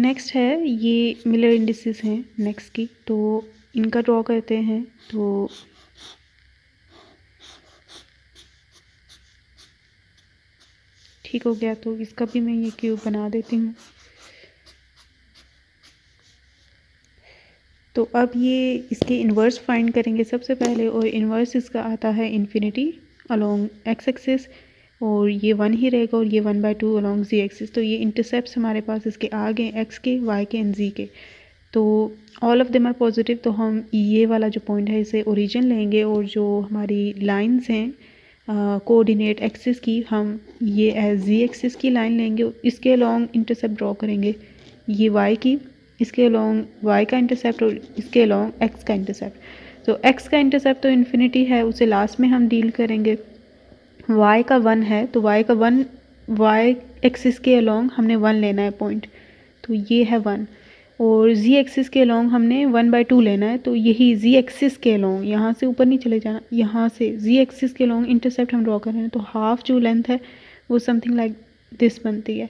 Next है, ये Miller indices हैं नेक्स्ट की, तो इनका ड्रॉ करते हैं। तो ठीक हो गया, तो इसका भी मैं ये क्यूब बना देती हूँ। तो अब ये इसके इन्वर्स फाइंड करेंगे सबसे पहले, और इन्वर्स इसका आता है इन्फिनिटी अलोंग एक्स एक्सिस, और ये 1 ही रहेगा, और ये 1/2 अलोंग जी एक्सिस। तो ये इंटरसेप्ट्स हमारे पास इसके आ गए, एक्स के, वाई के एंड जी के। तो all of them are positive, तो हम ये वाला जो पॉइंट है इसे ओरिजिन लेंगे, और जो हमारी लाइंस हैं कोऑर्डिनेट एक्सिस की, हम ये एज जी एक्सिस की लाइन लेंगे, इसके अलोंग इंटरसेप्ट ड्रॉ करेंगे, ये वाई की, इसके अलोंग वाई का इंटरसेप्ट, और इसके अलोंग एक्स का इंटरसेप्ट। तो एक्स का इंटरसेप्ट तो इन्फिनिटी है, उसे लास्ट में हम डील करेंगे। वाई का 1 है, तो वाई का 1, वाई एक्सिस के अलोंग हमने 1 लेना है पॉइंट, तो ये है 1। और जी एक्सिस के अलोंग हमने 1/2 लेना है, तो यही जी एक्सिस के अलोंग, यहाँ से ऊपर नहीं चले जाना, यहाँ से जी एक्सिस के अलोंग इंटरसेप्ट हम ड्रॉ कर रहे हैं। तो हाफ जो लेंथ है वो समथिंग लाइक दिस बनती है।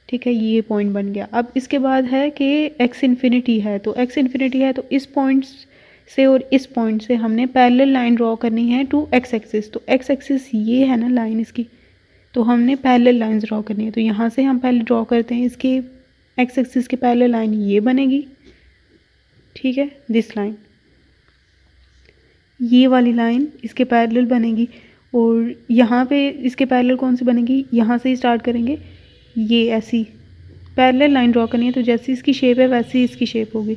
ठीक है, ये पॉइंट बन गया। अब इसके बाद है कि एक्स इन्फिनिटी है, तो एक्स इन्फिनिटी है तो इस पॉइंट से और इस पॉइंट से हमने पैरेलल लाइन ड्रॉ करनी है टू एक्स एक्सिस। तो एक्स एक्सिस ये है ना लाइन इसकी, तो हमने पैरेलल लाइंस ड्रॉ करनी है। तो यहाँ से हम पहले ड्रॉ करते हैं, इसकी एक्स एक्सिस की पैरेलल लाइन ये बनेगी। ठीक है, दिस लाइन, ये वाली लाइन इसके पैरेलल बनेगी, और यहाँ पे इसके पैरेलल कौन सी बनेगी, यहाँ से ही स्टार्ट करेंगे, ये ऐसी पैरेलल लाइन ड्रॉ करनी है। तो जैसी इसकी शेप है वैसी ही इसकी शेप होगी।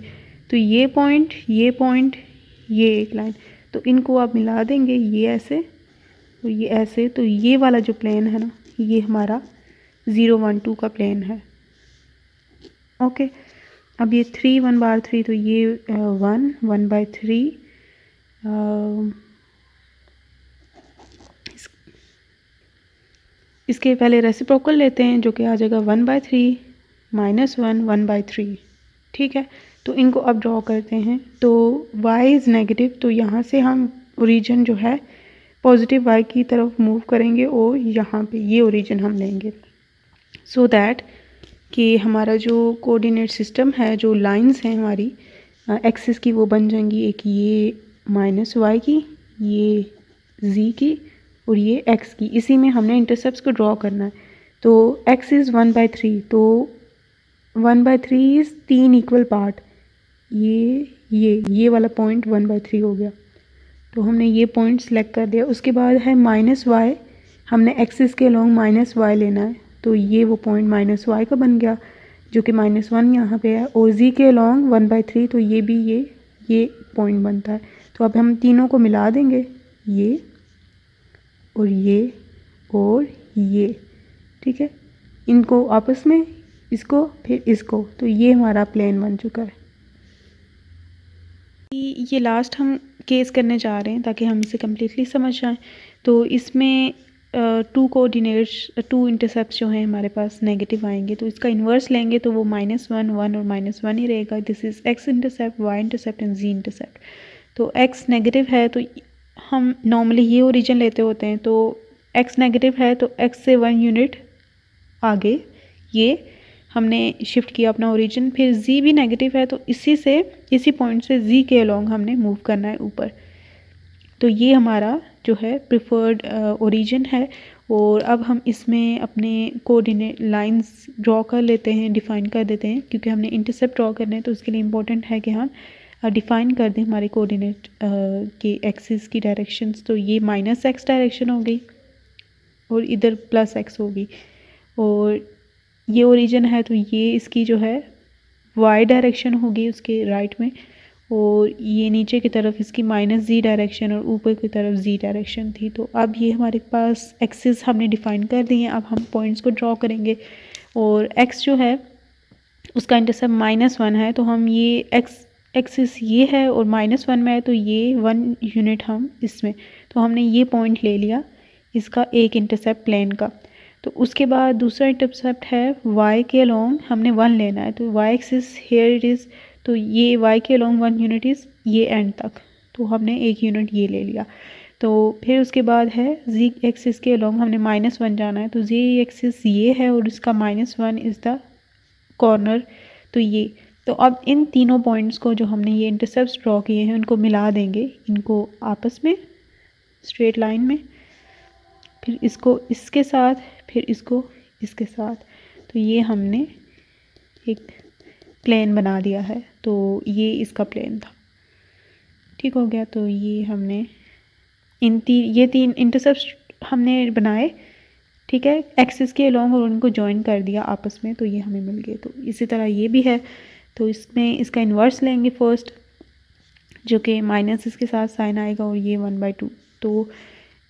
तो ये पॉइंट, ये पॉइंट, ये एक लाइन, तो इनको आप मिला देंगे, ये ऐसे और ये ऐसे। तो ये वाला जो प्लेन है ना, ये हमारा 0 1 2 का प्लेन है। ओके, अब ये 3 1/3, तो ये 1 1/3, इसके पहले रेसिप्रोकल लेते हैं, जो कि आ जाएगा 1/3 -1 1/3। ठीक है, तो इनको अब ड्रॉ करते हैं। तो y इज़ नेगेटिव, तो यहाँ से हम ओरिजिन जो है पॉजिटिव y की तरफ मूव करेंगे, और यहाँ पे ये ओरिजिन हम लेंगे, सो दैट कि हमारा जो कोऑर्डिनेट सिस्टम है, जो लाइंस हैं हमारी एक्सिस की, वो बन जाएंगी। एक ये -y की, ये z की, और ये x की। इसी में हमने इंटरसेप्ट्स को ड्रॉ करना है। तो x इज़ 1/3, तो 1/3 इज़ 3 इक्वल पार्ट, ये वाला पॉइंट 1/3 हो गया। तो हमने ये पॉइंट सेलेक्ट कर दिया। उसके बाद है -y, हमने एक्सिस के अलोंग -y लेना है, तो ये वो पॉइंट -y का बन गया, जो कि -1 यहाँ पे है, और z के अलोंग 1/3, तो ये भी ये पॉइंट बनता है। तो अब हम तीनों को मिला देंगे, ये और ये और ये। ठीक है, इनको आपस में, इसको फिर इसको, तो ये हमारा प्लेन बन चुका है। ये लास्ट हम केस करने जा रहे हैं ताकि हम इसे कम्प्लीटली समझ जाएं। तो इसमें 2 कोऑर्डिनेट्स, 2 इंटरसेप्ट्स जो हैं हमारे पास नेगेटिव आएंगे, तो इसका इन्वर्स लेंगे तो वो -1 1 और -1 ही रहेगा। This is x intercept, y intercept and z intercept. तो एक्स नेगेटिव है, तो हम नॉर्मली ये ओरिजिन लेते होते हैं। तो एक्स नेगेटिव है, तो एक्स से 1 यूनिट आगे ये हमने शिफ्ट किया अपना ओरिजिन। फिर z भी नेगेटिव है, तो इसी पॉइंट से z के अलोंग हमने मूव करना है ऊपर। तो ये हमारा जो है प्रिफर्ड ओरिजिन है। और अब हम इसमें अपने कोऑर्डिनेट लाइंस ड्रॉ कर लेते हैं, डिफ़ाइन कर देते हैं, क्योंकि हमने इंटरसेप्ट ड्रॉ करने हैं। तो उसके लिए इम्पोर्टेंट है कि हम डिफ़ाइन कर दें हमारे कोऑर्डिनेट के एक्सिस की डायरेक्शंस। तो ये -x डायरेक्शन हो गई, और इधर +x होगी, और ये ओरिजिन है, तो ये इसकी जो है y डायरेक्शन होगी उसके राइट में, और ये नीचे की तरफ इसकी -z डायरेक्शन और ऊपर की तरफ z डायरेक्शन थी। तो अब ये हमारे पास एक्सिस हमने डिफ़ाइन कर दिए हैं। अब हम पॉइंट्स को ड्रॉ करेंगे, और x जो है उसका इंटरसेप्ट -1 है, तो हम ये एक्सिस ये है और -1 में है, तो ये 1 यूनिट हम इसमें, तो हमने ये पॉइंट ले लिया इसका एक इंटरसेप्ट प्लेन का। तो उसके बाद दूसरा इंटरसेप्ट है y के अलोंग हमने 1 लेना है, तो y axis here it is, तो ये y के अलोंग 1 यूनिट इज़ ये एंड तक, तो हमने 1 यूनिट ये ले लिया। तो फिर उसके बाद है z एक्सिस के अलोंग हमने -1 जाना है, तो z एक्सिस ये है और इसका -1 इज़ द कॉर्नर, तो ये, तो अब इन तीनों पॉइंट्स को जो हमने ये इंटरसेप्ट्स ड्रॉ किए हैं उनको मिला देंगे इनको आपस में स्ट्रेट लाइन में, फिर इसको इसके साथ, फिर इसको इसके साथ। तो ये हमने एक प्लेन बना दिया है। तो ये इसका प्लेन था, ठीक हो गया। तो ये हमने ये तीन इंटरसेप्ट्स हमने बनाए, ठीक है, एक्सिस के अलोंग, और उनको जॉइन कर दिया आपस में, तो ये हमें मिल गए। तो इसी तरह ये भी है। तो इसमें इसका इन्वर्स लेंगे फर्स्ट, जो कि माइनस इसके साथ साइन आएगा, और ये 1/2। तो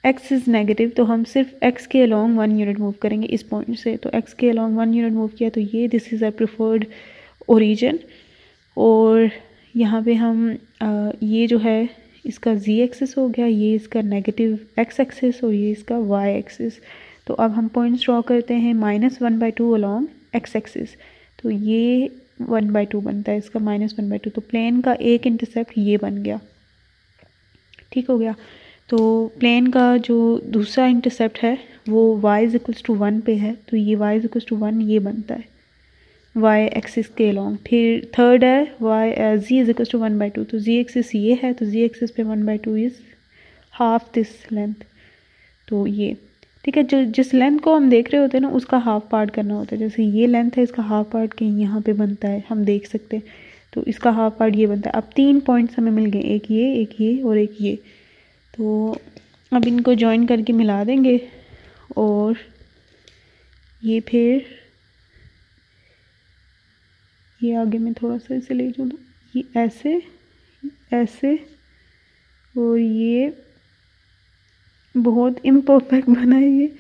x इज़ नेगेटिव, तो हम सिर्फ x के अलोंग 1 यूनिट मूव करेंगे इस पॉइंट से। तो x के अलोंग 1 यूनिट मूव किया, तो ये this is our preferred origin. और यहाँ पे हम ये जो है इसका z एक्सिस हो गया, ये इसका नेगेटिव x एक्सिस, और ये इसका y एक्सिस। तो अब हम पॉइंट्स ड्रॉ करते हैं -1/2 अलोंग x एक्सिस। तो ये 1/2 बनता है इसका, -1/2। तो प्लेन का एक इंटरसेप्ट ये बन गया, ठीक हो गया। तो प्लेन का जो दूसरा इंटरसेप्ट है वो y = 1 पे है, तो ये y = 1 ये बनता है y एक्सिस के अलोंग। फिर थर्ड है z = 1/2, तो z एक्सिस ये है, तो z एक्सिस पे 1/2 इज़ हाफ दिस लेंथ। तो ये ठीक है, जो जिस लेंथ को हम देख रहे होते हैं ना उसका हाफ पार्ट करना होता है। जैसे ये लेंथ है, इसका हाफ पार्ट कहीं यहाँ पे बनता है, हम देख सकते हैं। तो इसका हाफ पार्ट ये बनता है। अब 3 पॉइंट्स हमें मिल गए, एक ये और एक ये। तो अब इनको जॉइन करके मिला देंगे, और ये फिर ये आगे में थोड़ा सा इसे ले जाऊँ, ये ऐसे ऐसे, और ये बहुत इम्परफेक्ट बना है ये,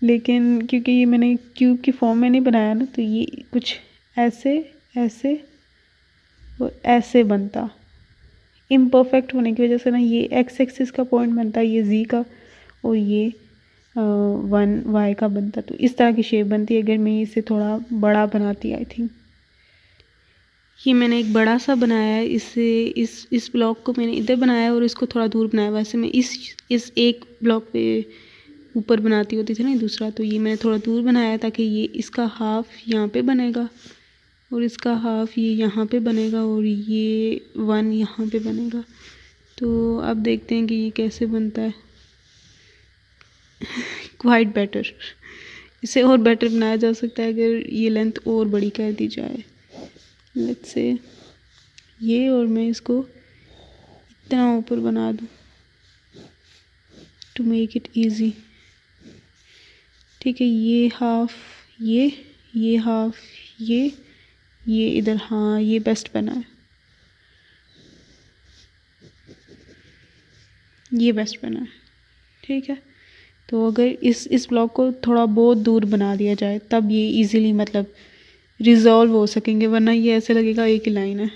लेकिन क्योंकि ये मैंने क्यूब की फॉर्म में नहीं बनाया ना, तो ये कुछ ऐसे ऐसे और ऐसे बनता। इम्परफेक्ट होने की वजह से ना ये एक्स एक्सिस का पॉइंट बनता है, ये जी का, और ये 1 वाई का बनता। तो इस तरह की शेप बनती है। अगर मैं इसे थोड़ा बड़ा बनाती, आई थिंक ये मैंने एक बड़ा सा बनाया है, इससे इस ब्लॉक को मैंने इधर बनाया और इसको थोड़ा दूर बनाया। वैसे मैं इस एक ब्लॉक पे ऊपर बनाती होती थी ना दूसरा, तो ये मैंने थोड़ा दूर बनाया ताकि ये इसका हाफ यहाँ पे बनेगा और इसका हाफ ये यहाँ पे बनेगा और ये 1 यहाँ पे बनेगा। तो अब देखते हैं कि ये कैसे बनता है। क्वाइट बेटर, इसे और बेटर बनाया जा सकता है अगर ये लेंथ और बड़ी कर दी जाए। लेट्स से ये, और मैं इसको इतना ऊपर बना दूँ टू मेक इट इजी। ठीक है, ये हाफ ये हाफ ये इधर, हाँ ये बेस्ट बना है, ये बेस्ट बना है। ठीक है, तो अगर इस ब्लॉक को थोड़ा बहुत दूर बना दिया जाए तब ये इजीली मतलब रिजॉल्व हो सकेंगे, वरना ये ऐसे लगेगा एक ही लाइन है।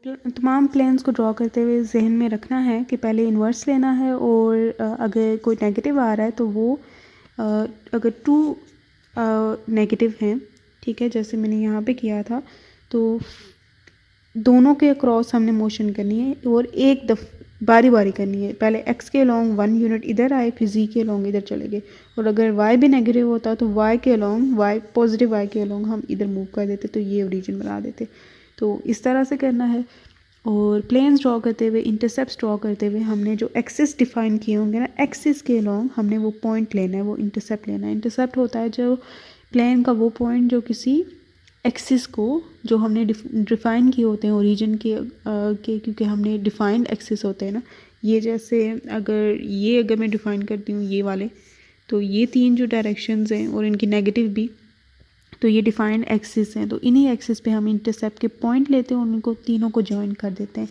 तमाम प्लेन्स को ड्रॉ करते हुए जहन में रखना है कि पहले इन्वर्स लेना है, और अगर कोई नेगेटिव आ रहा है तो वो अगर 2 नेगेटिव हैं, ठीक है, जैसे मैंने यहाँ पे किया था, तो दोनों के अक्रॉस हमने मोशन करनी है और एक बारी बारी करनी है। पहले x के अलोंग 1 यूनिट इधर आए, फिर z के अलोंग इधर चले गए, और अगर y भी नेगेटिव होता तो y के अलोंग पॉजिटिव y के अलोंग हम इधर मूव कर देते, तो ये ओरिजिन बना देते। तो इस तरह से करना है। और प्लेन्स ड्रॉ करते हुए, इंटरसेप्ट्स ड्रॉ करते हुए हमने जो एक्सिस डिफाइन किए होंगे ना, एक्सिस के अलोंग हमने वो पॉइंट लेना है, वो इंटरसेप्ट लेना है। इंटरसेप्ट होता है जो प्लेन का वो पॉइंट जो किसी एक्सिस को जो हमने डिफ़ाइन किए होते हैं ओरिजिन के क्योंकि हमने डिफ़ाइंड एक्सिस होते हैं ना, ये जैसे अगर मैं डिफ़ाइन करती हूँ ये वाले, तो ये 3 जो डायरेक्शंस हैं और इनकी नेगेटिव भी, तो ये डिफ़ाइंड एक्सिस हैं। तो इन्हीं एक्सिस पे हम इंटरसेप्ट के पॉइंट लेते हैं और उनको तीनों को जॉइन कर देते हैं।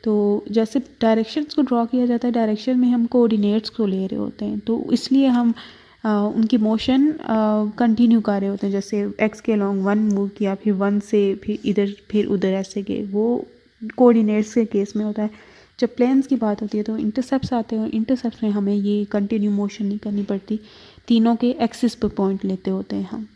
तो जैसे डायरेक्शंस को ड्रॉ किया जाता है, डायरेक्शन में हम कोऑर्डिनेट्स को ले रहे होते हैं, तो इसलिए हम उनकी मोशन कंटिन्यू कर रहे होते हैं। जैसे x के अलोंग 1 मूव किया, फिर 1 से फिर इधर फिर उधर ऐसे गए, वो कोऑर्डिनेट्स के केस में होता है। जब प्लेन्स की बात होती है तो इंटरसेप्ट्स आते हैं, और इंटरसेप्ट्स में हमें ये कंटिन्यू मोशन नहीं करनी पड़ती, तीनों के एक्सिस पे पॉइंट लेते होते हैं हम।